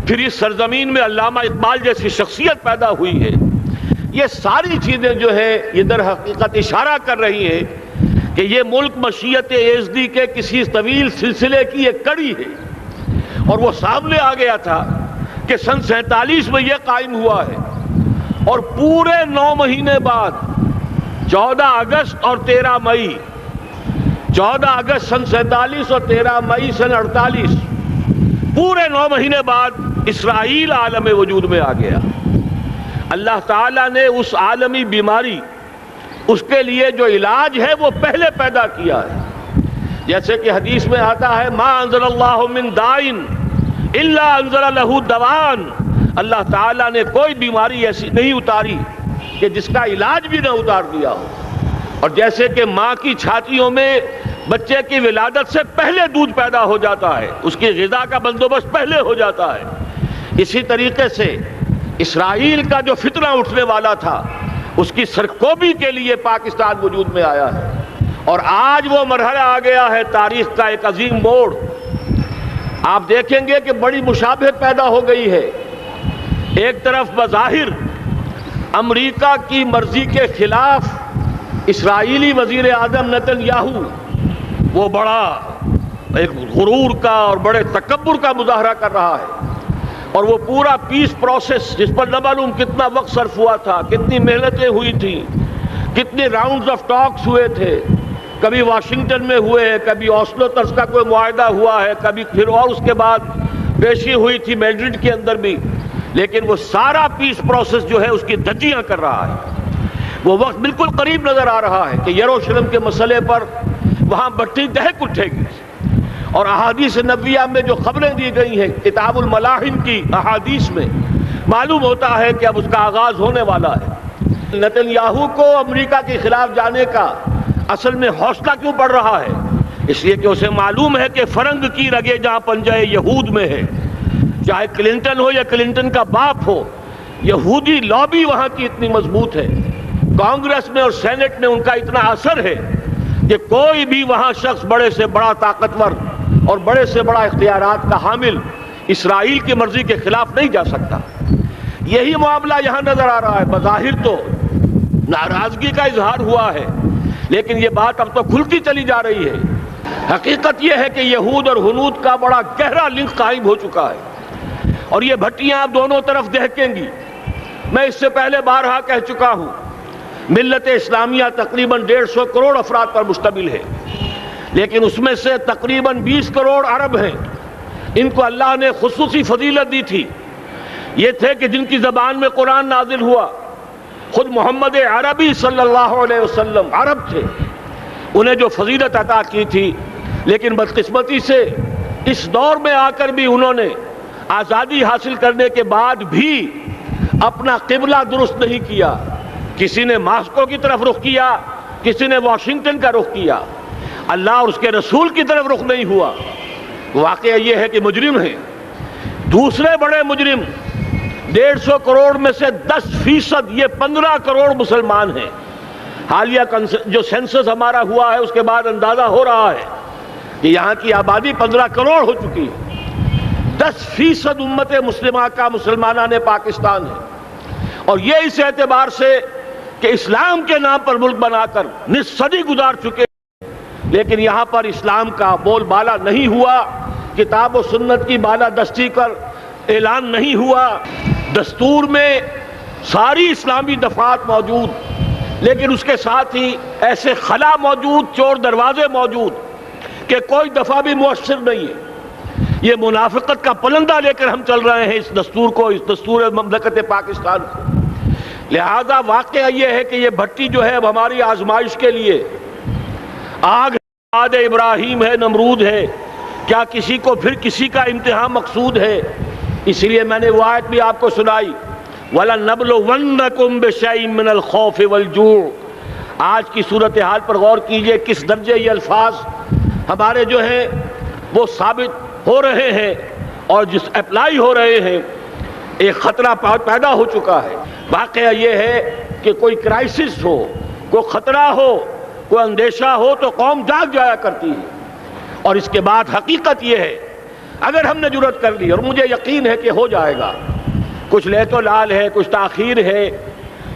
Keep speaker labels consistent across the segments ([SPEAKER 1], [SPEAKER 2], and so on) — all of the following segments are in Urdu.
[SPEAKER 1] پھر اس سرزمین میں علامہ اقبال جیسی شخصیت پیدا ہوئی ہے. یہ ساری چیزیں جو ہے یہ در حقیقت اشارہ کر رہی ہیں کہ یہ ملک مشیت ایزدی کے کسی طویل سلسلے کی ایک کڑی ہے. اور وہ سامنے آ گیا تھا کہ سن 47 میں یہ قائم ہوا ہے، اور پورے 9 مہینے بعد 14 اگست اور 13 مئی، 14 اگست سن 47 اور 13 مئی سن 48، پورے 9 مہینے بعد اسرائیل عالم وجود میں آ گیا. اللہ تعالیٰ نے اس عالمی بیماری، اس کے لیے جو علاج ہے وہ پہلے پیدا کیا ہے. جیسے کہ حدیث میں آتا ہے ما انزل اللہ من دائن الا انزل لہ دوان. اللہ تعالیٰ نے کوئی بیماری ایسی نہیں اتاری کہ جس کا علاج بھی نہ اتار دیا ہو. اور جیسے کہ ماں کی چھاتیوں میں بچے کی ولادت سے پہلے دودھ پیدا ہو جاتا ہے، اس کی غذا کا بندوبست پہلے ہو جاتا ہے، اسی طریقے سے اسرائیل کا جو فتنہ اٹھنے والا تھا اس کی سرکوبی کے لیے پاکستان وجود میں آیا ہے. اور آج وہ مرحلہ آ گیا ہے تاریخ کا ایک عظیم موڑ. آپ دیکھیں گے کہ بڑی مشابہت پیدا ہو گئی ہے. ایک طرف بظاہر امریکہ کی مرضی کے خلاف اسرائیلی وزیر اعظم نیتن یاہو وہ بڑا ایک غرور کا اور بڑے تکبر کا مظاہرہ کر رہا ہے، اور وہ پورا پیس پروسیس جس پر نہ معلوم کتنا وقت صرف ہوا تھا، کتنی محنتیں ہوئی تھیں، کتنے راؤنڈز آف ٹاکس ہوئے تھے، کبھی واشنگٹن میں ہوئے ہیں، کبھی اوسلو طرز کا کوئی معاہدہ ہوا ہے، کبھی پھر اور اس کے بعد پیشی ہوئی تھی میڈرڈ کے اندر بھی، لیکن وہ سارا پیس پروسیس جو ہے اس کی دھجیاں کر رہا ہے. وہ وقت بالکل قریب نظر آ رہا ہے کہ یروشلم کے مسئلے پر وہاں بٹی دہک اٹھے گی. اور احادیث نبویہ میں جو خبریں دی گئی ہیں کتاب الملاحم کی احادیث میں معلوم ہوتا ہے کہ اب اس کا آغاز ہونے والا ہے. نیتن یاہو کو امریکہ کے خلاف جانے کا اصل میں حوصلہ کیوں بڑھ رہا ہے؟ اس لیے کہ اسے معلوم ہے کہ فرنگ کی رگیں جہاں پنجہ یہود میں ہے، چاہے کلنٹن ہو یا کلنٹن کا باپ ہو، یہودی لابی وہاں کی اتنی مضبوط ہے، کانگریس میں اور سینٹ میں ان کا اتنا اثر ہے کہ کوئی بھی وہاں شخص بڑے سے بڑا طاقتور اور بڑے سے بڑا اختیارات کا حامل اسرائیل کی مرضی کے خلاف نہیں جا سکتا. یہی معاملہ یہاں نظر آ رہا ہے. بظاہر تو ناراضگی کا اظہار ہوا ہے، لیکن یہ بات اب تو کھلتی چلی جا رہی ہے. حقیقت یہ ہے کہ یہود اور ہنود کا بڑا گہرا لنک قائم ہو چکا ہے، اور یہ بھٹیاں اب دونوں طرف دہکیں گی. میں اس سے پہلے بارہا کہہ چکا ہوں، ملت اسلامیہ تقریباً 150 کروڑ افراد پر مشتمل ہے، لیکن اس میں سے تقریباً 20 کروڑ عرب ہیں. ان کو اللہ نے خصوصی فضیلت دی تھی. یہ تھے کہ جن کی زبان میں قرآن نازل ہوا، خود محمد عربی صلی اللہ علیہ وسلم عرب تھے، انہیں جو فضیلت عطا کی تھی. لیکن بدقسمتی سے اس دور میں آ کر بھی انہوں نے آزادی حاصل کرنے کے بعد بھی اپنا قبلہ درست نہیں کیا. کسی نے ماسکو کی طرف رخ کیا، کسی نے واشنگٹن کا رخ کیا، اللہ اور اس کے رسول کی طرف رخ نہیں ہوا. واقعہ یہ ہے کہ مجرم ہیں. دوسرے بڑے مجرم 150 کروڑ میں سے 10% یہ 15 کروڑ مسلمان ہیں. حالیہ جو سینسس ہمارا ہوا ہے اس کے بعد اندازہ ہو رہا ہے کہ یہاں کی آبادی 15 کروڑ ہو چکی ہے. 10% امت مسلمہ کا مسلمانان پاکستان ہے، اور یہ اس اعتبار سے کہ اسلام کے نام پر ملک بنا کر نصف صدی گزار چکے، لیکن یہاں پر اسلام کا بول بالا نہیں ہوا، کتاب و سنت کی بالا دستی کر اعلان نہیں ہوا. دستور میں ساری اسلامی دفعات موجود، لیکن اس کے ساتھ ہی ایسے خلا موجود، چور دروازے موجود کہ کوئی دفعہ بھی مؤثر نہیں ہے. یہ منافقت کا پلندہ لے کر ہم چل رہے ہیں اس دستور کو، اس دستور مملکت پاکستان کو. لہذا واقعہ یہ ہے کہ یہ بھٹی جو ہے اب ہماری آزمائش کے لیے آگ آد ابراہیم ہے، نمرود ہے. کیا کسی کو پھر کسی کا امتحان مقصود ہے؟ اس لیے میں نے وہ آیت بھی آپ کو سنائی، وَلَنَّبْلُوَنَّكُمْ بِشَيْءٍ مِّنَ الْخَوْفِ وَالْجُوعِ. آج کی صورتحال پر غور کیجئے، کس درجے یہ الفاظ ہمارے جو ہیں وہ ثابت ہو رہے ہیں اور جس اپلائی ہو رہے ہیں. ایک خطرہ پیدا ہو چکا ہے. واقعہ یہ ہے کہ کوئی کرائسس ہو، کوئی خطرہ ہو، کوئی اندیشہ ہو تو قوم جاگ جایا کرتی ہے. اور اس کے بعد حقیقت یہ ہے اگر ہم نے جرأت کر لی، اور مجھے یقین ہے کہ ہو جائے گا، کچھ لیت و لال ہے، کچھ تاخیر ہے،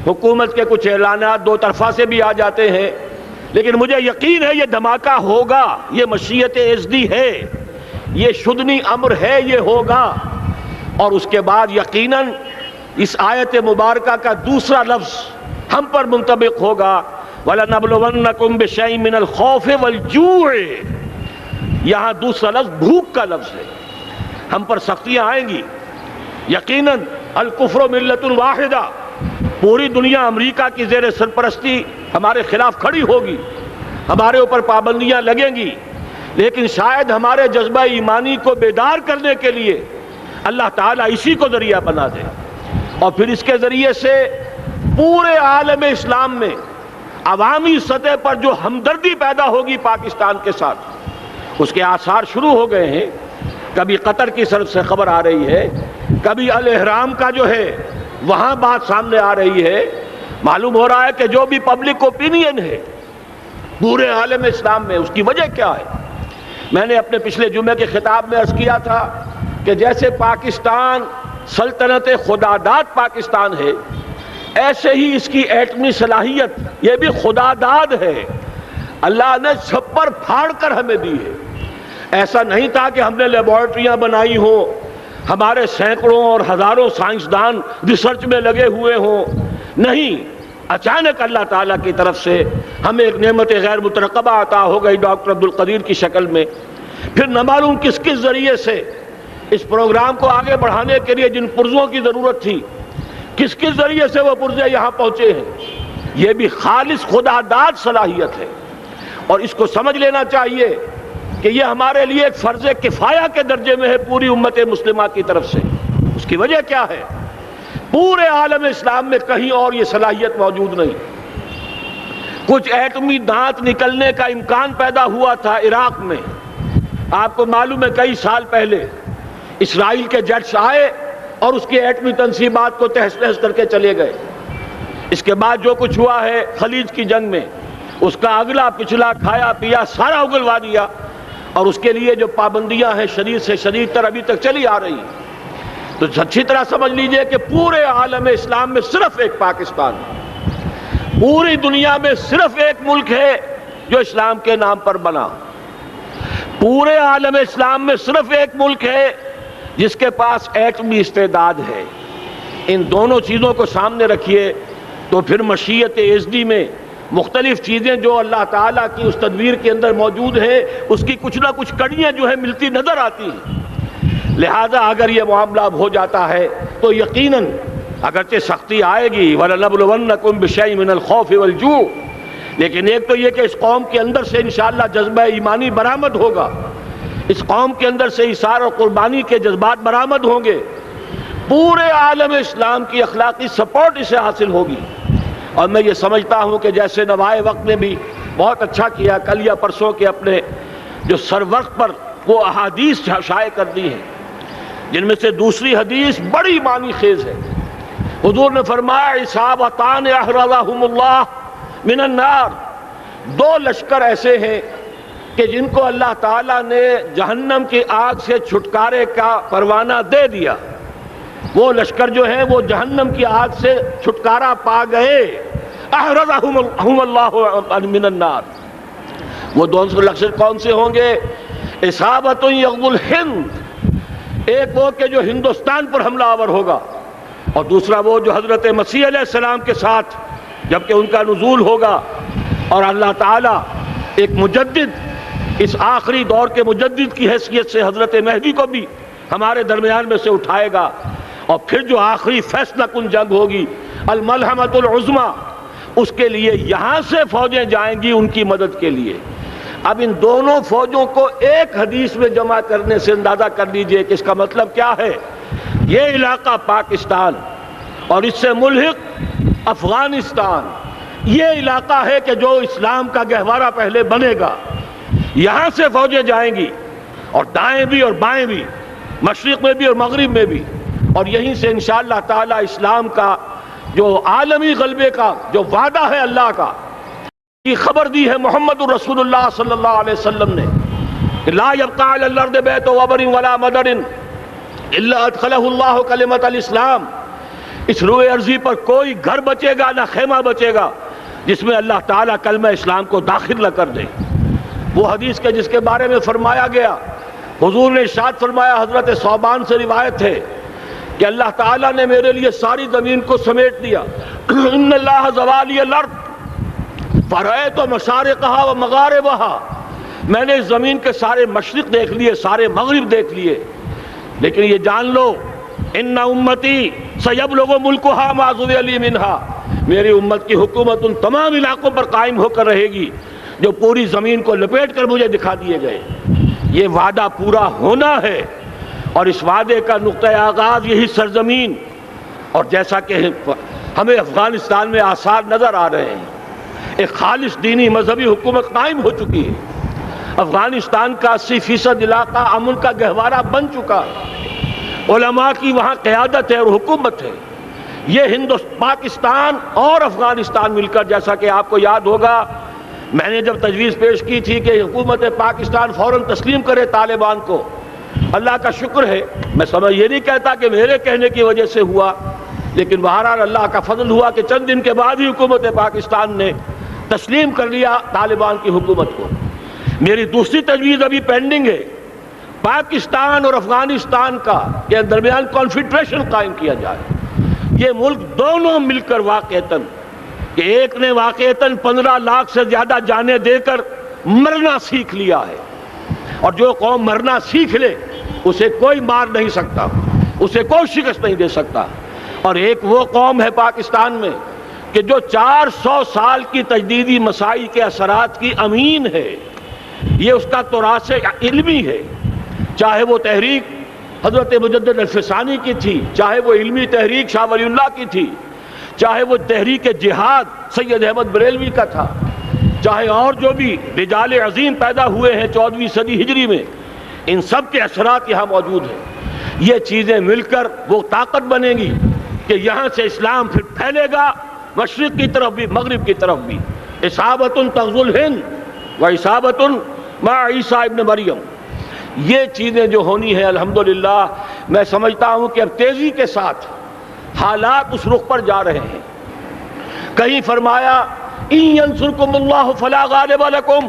[SPEAKER 1] حکومت کے کچھ اعلانات دو طرفہ سے بھی آ جاتے ہیں، لیکن مجھے یقین ہے یہ دھماکہ ہوگا، یہ مشیت اعزدی ہے، یہ شدنی امر ہے، یہ ہوگا۔ اور اس کے بعد یقیناً اس آیت مبارکہ کا دوسرا لفظ ہم پر منطبق ہوگا، وَلَنَبْلُوَنَّكُمْ بِشَيْءٍ مِّنَ الْخَوْفِ وَالْجُوعِ۔ یہاں دوسرا لفظ بھوک کا لفظ ہے، ہم پر سختیاں آئیں گی یقیناً۔ الکفر ملت واحدہ، پوری دنیا امریکہ کی زیر سرپرستی ہمارے خلاف کھڑی ہوگی، ہمارے اوپر پابندیاں لگیں گی، لیکن شاید ہمارے جذبہ ایمانی کو بیدار کرنے کے لیے اللہ تعالیٰ اسی کو ذریعہ بنا دے، اور پھر اس کے ذریعے سے پورے عالم اسلام میں عوامی سطح پر جو ہمدردی پیدا ہوگی پاکستان کے ساتھ، اس کے آثار شروع ہو گئے ہیں۔ کبھی قطر کی طرف سے خبر آ رہی ہے، کبھی الاحرام کا جو ہے وہاں بات سامنے آ رہی ہے۔ معلوم ہو رہا ہے کہ جو بھی پبلک اوپینین ہے پورے عالم اسلام میں، اس کی وجہ کیا ہے؟ میں نے اپنے پچھلے جمعے کے خطاب میں عرض کیا تھا کہ جیسے پاکستان سلطنت خداداد پاکستان ہے، ایسے ہی اس کی ایٹمی صلاحیت یہ بھی خداداد ہے، اللہ نے چھپر پھاڑ کر ہمیں دی ہے۔ ایسا نہیں تھا کہ ہم نے لیبارٹریاں بنائی ہوں، ہمارے سینکڑوں اور ہزاروں سائنسدان ریسرچ میں لگے ہوئے ہوں، نہیں، اچانک اللہ تعالیٰ کی طرف سے ہمیں ایک نعمت غیر مترقبہ عطا ہو گئی ڈاکٹر عبدالقدیر کی شکل میں۔ پھر نہ معلوم کس کس ذریعے سے اس پروگرام کو آگے بڑھانے کے لیے جن پرزوں کی ضرورت تھی، کس کس ذریعے سے وہ پرزے یہاں پہنچے ہیں۔ یہ بھی خالص خداداد صلاحیت ہے، اور اس کو سمجھ لینا چاہیے کہ یہ ہمارے لیے ایک فرض کفایہ کے درجے میں ہے پوری امت مسلمہ کی طرف سے۔ اس کی وجہ کیا ہے؟ پورے عالم اسلام میں کہیں اور یہ صلاحیت موجود نہیں۔ کچھ ایٹمی دانت نکلنے کا امکان پیدا ہوا تھا عراق میں، آپ کو معلوم ہے کئی سال پہلے اسرائیل کے جیٹس آئے اور اس کی ایٹمی تنصیبات کو تہس نہس کر کے چلے گئے۔ اس کے بعد جو کچھ ہوا ہے خلیج کی جنگ میں، اس کا اگلا پچھلا کھایا پیا سارا اگلوا دیا، اور اس کے لیے جو پابندیاں ہیں شدید سے شدید تر ابھی تک چلی آ رہی ہیں۔ تو اچھی طرح سمجھ لیجئے کہ پورے عالم اسلام میں صرف ایک پاکستان ہے، پوری دنیا میں صرف ایک ملک ہے جو اسلام کے نام پر بنا، پورے عالم اسلام میں صرف ایک ملک ہے جس کے پاس ایٹمی استعداد ہے۔ ان دونوں چیزوں کو سامنے رکھیے تو پھر مشیت اعزدی میں مختلف چیزیں جو اللہ تعالیٰ کی اس تدبیر کے اندر موجود ہیں، اس کی کچھ نہ کچھ کڑیاں جو ہے ملتی نظر آتی ہیں۔ لہذا اگر یہ معاملہ ہو جاتا ہے تو یقیناً اگرچہ سختی آئے گی، وَلَنَبْلُوَنَّكُمْ بِشَيْءٍ مِّنَ الْخَوْفِ وَالْجُوعِ، لیکن ایک تو یہ کہ اس قوم کے اندر سے انشاءاللہ جذبہ ایمانی برآمد ہوگا، اس قوم کے اندر سے ایثار اور قربانی کے جذبات برآمد ہوں گے، پورے عالم اسلام کی اخلاقی سپورٹ اسے حاصل ہوگی۔ اور میں یہ سمجھتا ہوں کہ جیسے نوائے وقت نے بھی بہت اچھا کیا، کل یا پرسوں کے اپنے جو سر وقت پر وہ احادیث شائع کر دی ہیں، جن میں سے دوسری حدیث بڑی معنی خیز ہے۔ حضور نے فرمایا اصابتان احرزہم اللہ من النار، دو لشکر ایسے ہیں کہ جن کو اللہ تعالیٰ نے جہنم کی آگ سے چھٹکارے کا پروانہ دے دیا، وہ لشکر جو ہیں وہ جہنم کی آگ سے چھٹکارا پا گئے، احرزہم اللہ من النار۔ وہ دونوں لشکر کون سے ہوں گے؟ اصابت یغزو الہند، ایک وہ کہ جو ہندوستان پر حملہ آور ہوگا، اور دوسرا وہ جو حضرت مسیح علیہ السلام کے ساتھ جبکہ ان کا نزول ہوگا، اور اللہ تعالیٰ ایک مجدد، اس آخری دور کے مجدد کی حیثیت سے حضرت مہدی کو بھی ہمارے درمیان میں سے اٹھائے گا، اور پھر جو آخری فیصلہ کن جنگ ہوگی الملحمۃ العظمیٰ، اس کے لیے یہاں سے فوجیں جائیں گی ان کی مدد کے لیے۔ اب ان دونوں فوجوں کو ایک حدیث میں جمع کرنے سے اندازہ کر لیجئے کہ اس کا مطلب کیا ہے۔ یہ علاقہ پاکستان اور اس سے ملحق افغانستان، یہ علاقہ ہے کہ جو اسلام کا گہوارہ پہلے بنے گا، یہاں سے فوجیں جائیں گی، اور دائیں بھی اور بائیں بھی، مشرق میں بھی اور مغرب میں بھی، اور یہیں سے انشاءاللہ تعالی اسلام کا جو عالمی غلبے کا جو وعدہ ہے اللہ کا، کی خبر دی ہے محمد الرسول اللہ صلی اللہ علیہ وسلم نے لا يبقى على الارض بیت وبر ولا مدر الا ادخلہ اللہ کلمۃ الاسلام، اس روئے ارضی پر کوئی گھر بچے گا نہ خیمہ بچے گا جس میں اللہ تعالیٰ کلمہ اسلام کو داخل نہ کر دے۔ وہ حدیث کے جس کے بارے میں فرمایا گیا، حضور نے ارشاد فرمایا، حضرت ثوبان سے روایت ہے کہ اللہ تعالیٰ نے میرے لیے ساری زمین کو سمیٹ دیا۔ ان اللہ زوالی الارض فرأیت مشارقہا و مغاربہا، میں نے اس زمین کے سارے مشرق دیکھ لیے، سارے مغرب دیکھ لیے، لیکن یہ جان لو ان امتی سیبلغ ملکہا ما ظل لی منہا، میری امت کی حکومت ان تمام علاقوں پر قائم ہو کر رہے گی جو پوری زمین کو لپیٹ کر مجھے دکھا دیے گئے۔ یہ وعدہ پورا ہونا ہے، اور اس وعدے کا نقطۂ آغاز یہی سرزمین، اور جیسا کہ ہمیں افغانستان میں آثار نظر آ رہے ہیں، ایک خالص دینی مذہبی حکومت قائم ہو چکی ہے۔ افغانستان کا 80% علاقہ امن کا گہوارہ بن چکا ہے، علماء کی وہاں قیادت ہے اور حکومت ہے۔ یہ پاکستان اور افغانستان مل کر، جیسا کہ آپ کو یاد ہوگا میں نے جب تجویز پیش کی تھی کہ حکومت پاکستان فوراً تسلیم کرے طالبان کو، اللہ کا شکر ہے، میں یہ نہیں کہتا کہ میرے کہنے کی وجہ سے ہوا، لیکن بہرحال اللہ کا فضل ہوا کہ چند دن کے بعد ہی حکومت پاکستان نے تسلیم کر لیا طالبان کی حکومت کو۔ میری دوسری تجویز ابھی پینڈنگ ہے، پاکستان اور افغانستان کا کے درمیان کانفیڈریشن قائم کیا جائے۔ یہ ملک دونوں مل کر واقعتاً، کہ ایک نے واقعتاً 15 لاکھ سے زیادہ جانیں دے کر مرنا سیکھ لیا ہے، اور جو قوم مرنا سیکھ لے اسے کوئی مار نہیں سکتا، اسے کوئی شکست نہیں دے سکتا، اور ایک وہ قوم ہے پاکستان میں کہ جو 400 سال کی تجدیدی مسائی کے اثرات کی امین ہے، یہ اس کا تراث علمی ہے، چاہے وہ تحریک حضرت مجدد الفسانی کی تھی، چاہے وہ علمی تحریک شاہ ولی اللہ کی تھی، چاہے وہ تحریک جہاد سید احمد بریلوی کا تھا، چاہے اور جو بھی رجال عظیم پیدا ہوئے ہیں 14ویں صدی ہجری میں، ان سب کے اثرات یہاں موجود ہیں۔ یہ چیزیں مل کر وہ طاقت بنیں گی کہ یہاں سے اسلام پھر پھیلے گا، مشرق کی طرف بھی مغرب کی طرف بھی۔ اصابۃ تغزو الہند و اصابۃ مع عیسیٰ ابن مریم، یہ چیزیں جو ہونی ہیں الحمدللہ میں سمجھتا ہوں کہ اب تیزی کے ساتھ حالات اس رخ پر جا رہے ہیں۔ کہیں فرمایا ان ینصرکم اللہ فلا غالب لکم،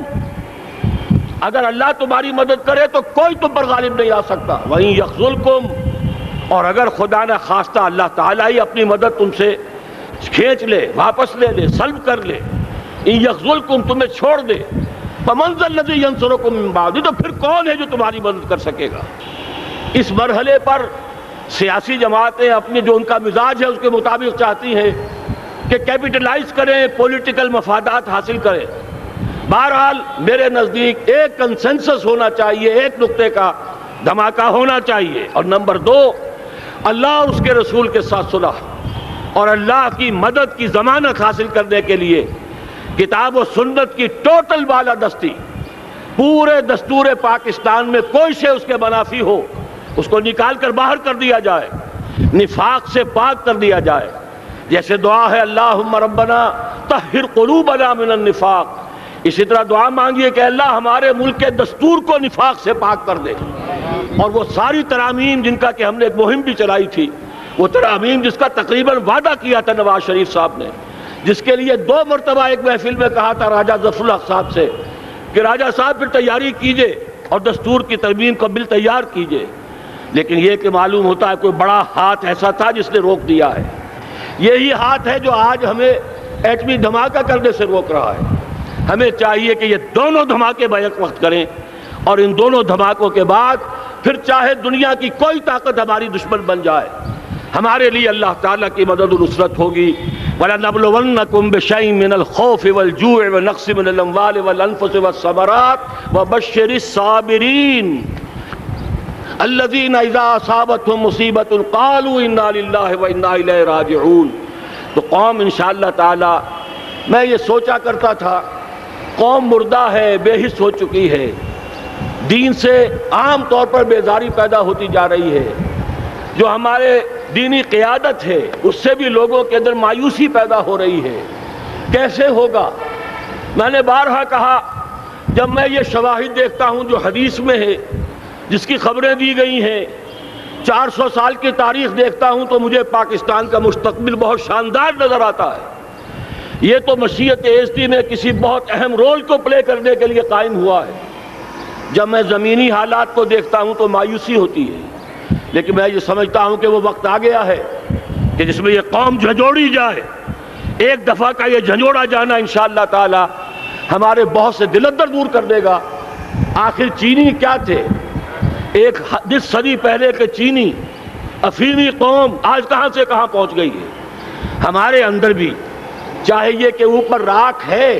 [SPEAKER 1] اگر اللہ تمہاری مدد کرے تو کوئی تم پر غالب نہیں آ سکتا، وَإِن یخذلکم، اور اگر خدا نہ خواستہ اللہ تعالیٰ ہی اپنی مدد تم سے کھینچ لے، واپس لے لے، سلب کر لے، ان یخذلکم، تمہیں چھوڑ دے، فمن ذا الذی ینصرکم من بعد، تو پھر کون ہے جو تمہاری مدد کر سکے گا۔ اس مرحلے پر سیاسی جماعتیں اپنے جو ان کا مزاج ہے اس کے مطابق چاہتی ہیں کہ کیپٹلائز کریں، پولیٹیکل مفادات حاصل کریں۔ بہرحال میرے نزدیک ایک کنسنسس ہونا چاہیے، ایک نقطے کا دھماکہ ہونا چاہیے، اور نمبر 2 اللہ اور اس کے رسول کے ساتھ صلح اور اللہ کی مدد کی ضمانت حاصل کرنے کے لیے کتاب و سنت کی ٹوٹل بالادستی، پورے دستور پاکستان میں کوئی شے اس کے منافی ہو اس کو نکال کر باہر کر دیا جائے، نفاق سے پاک کر دیا جائے۔ جیسے دعا ہے اللہم ربنا طہر قلوبنا من النفاق، اسی طرح دعا مانگیے کہ اللہ ہمارے ملک کے دستور کو نفاق سے پاک کر دے، اور وہ ساری ترامیم جن کا کہ ہم نے ایک مہم بھی چلائی تھی، وہ ترامیم جس کا تقریباً وعدہ کیا تھا نواز شریف صاحب نے، جس کے لیے 2 مرتبہ ایک محفل میں کہا تھا راجہ ظفر الحق صاحب سے کہ راجہ صاحب پھر تیاری کیجئے اور دستور کی ترمیم کا بل تیار کیجئے، لیکن یہ کہ معلوم ہوتا ہے کوئی بڑا ہاتھ ایسا تھا جس نے روک دیا ہے۔ یہی ہاتھ ہے جو آج ہمیں ایٹمی دھماکہ کرنے سے روک رہا ہے۔ ہمیں چاہیے کہ یہ دونوں دھماکے بیک وقت کریں، اور ان دونوں دھماکوں کے بعد پھر چاہے دنیا کی کوئی طاقت ہماری دشمن بن جائے، ہمارے لیے اللہ تعالیٰ کی مدد و نصرت ہوگی۔ وَلَنَبْلُوَنَّكُمْ بِشَيْءٍ مِّنَ الْخَوْفِ وَالْجُوعِ وَنَقْصٍ مِّنَ الْأَمْوَالِ وَالْأَنفُسِ وَالثَّمَرَاتِ وَبَشِّرِ الصَّابِرِينَ الَّذِينَ إِذَا أَصَابَتْهُمْ مُصِيبَةٌ قَالُوا إِنَّا لِلَّهِ وَإِنَّا إِلَيْهِ رَاجِعُونَ۔ تو قوم انشاءاللہ تعالی، میں یہ سوچا کرتا تھا قوم مردہ ہے، بے حس ہو چکی ہے، دین سے عام طور پر بیزاری پیدا ہوتی جا رہی ہے، جو ہمارے دینی قیادت ہے اس سے بھی لوگوں کے اندر مایوسی پیدا ہو رہی ہے۔ کیسے ہوگا؟ میں نے بارہا کہا جب میں یہ شواہد دیکھتا ہوں جو حدیث میں ہے، جس کی خبریں دی گئی ہیں، 400 سال کی تاریخ دیکھتا ہوں، تو مجھے پاکستان کا مستقبل بہت شاندار نظر آتا ہے۔ یہ تو مشیت ایزدی میں کسی بہت اہم رول کو پلے کرنے کے لیے قائم ہوا ہے۔ جب میں زمینی حالات کو دیکھتا ہوں تو مایوسی ہوتی ہے، لیکن میں یہ سمجھتا ہوں کہ وہ وقت آ گیا ہے کہ جس میں یہ قوم جھنجھوڑی جائے۔ ایک دفعہ کا یہ جھنجھوڑا جانا انشاءاللہ تعالی ہمارے بہت سے دل اندر دور کر دے گا۔ آخر چینی کیا تھے؟ ایک 10 صدی پہلے کے چینی افریقی قوم آج کہاں سے کہاں پہنچ گئی ہے۔ ہمارے اندر بھی چاہے یہ کہ اوپر راکھ ہے،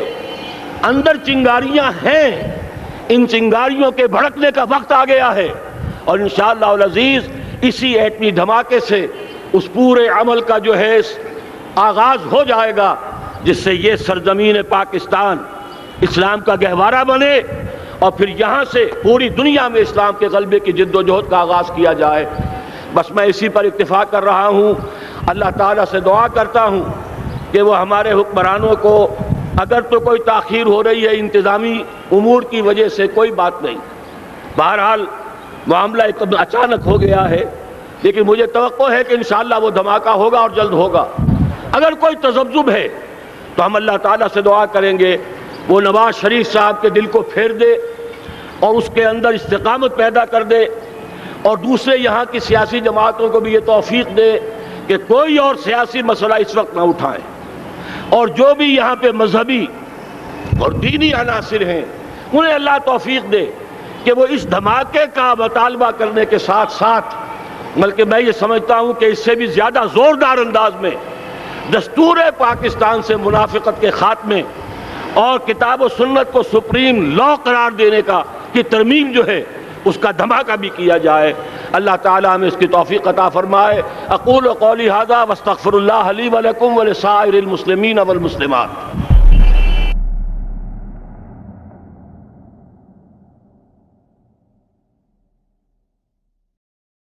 [SPEAKER 1] اندر چنگاریاں ہیں، ان چنگاریوں کے بھڑکنے کا وقت آ گیا ہے، اور انشاءاللہ العزیز اسی ایٹمی دھماکے سے اس پورے عمل کا جو ہے آغاز ہو جائے گا، جس سے یہ سرزمین پاکستان اسلام کا گہوارہ بنے، اور پھر یہاں سے پوری دنیا میں اسلام کے غلبے کی جد و جہد کا آغاز کیا جائے۔ بس میں اسی پر اتفاق کر رہا ہوں۔ اللہ تعالیٰ سے دعا کرتا ہوں کہ وہ ہمارے حکمرانوں کو، اگر تو کوئی تاخیر ہو رہی ہے انتظامی امور کی وجہ سے، کوئی بات نہیں، بہرحال معاملہ ایک اچانک ہو گیا ہے، لیکن مجھے توقع ہے کہ انشاءاللہ وہ دھماکہ ہوگا اور جلد ہوگا۔ اگر کوئی تذبذب ہے تو ہم اللہ تعالیٰ سے دعا کریں گے وہ نواز شریف صاحب کے دل کو پھیر دے اور اس کے اندر استقامت پیدا کر دے، اور دوسرے یہاں کی سیاسی جماعتوں کو بھی یہ توفیق دے کہ کوئی اور سیاسی مسئلہ اس وقت نہ اٹھائیں، اور جو بھی یہاں پہ مذہبی اور دینی عناصر ہیں انہیں اللہ توفیق دے کہ وہ اس دھماکے کا مطالبہ کرنے کے ساتھ ساتھ، بلکہ میں یہ سمجھتا ہوں کہ اس سے بھی زیادہ زوردار انداز میں دستور پاکستان سے منافقت کے خاتمے اور کتاب و سنت کو سپریم لا قرار دینے کی ترمیم جو ہے اس کا دھماکہ بھی کیا جائے۔ اللہ تعالیٰ ہمیں اس کی توفیق عطا فرمائے۔ اقول قولی ھذا واستغفر اللہ لی ولکم ولسائر المسلمین والمسلمات۔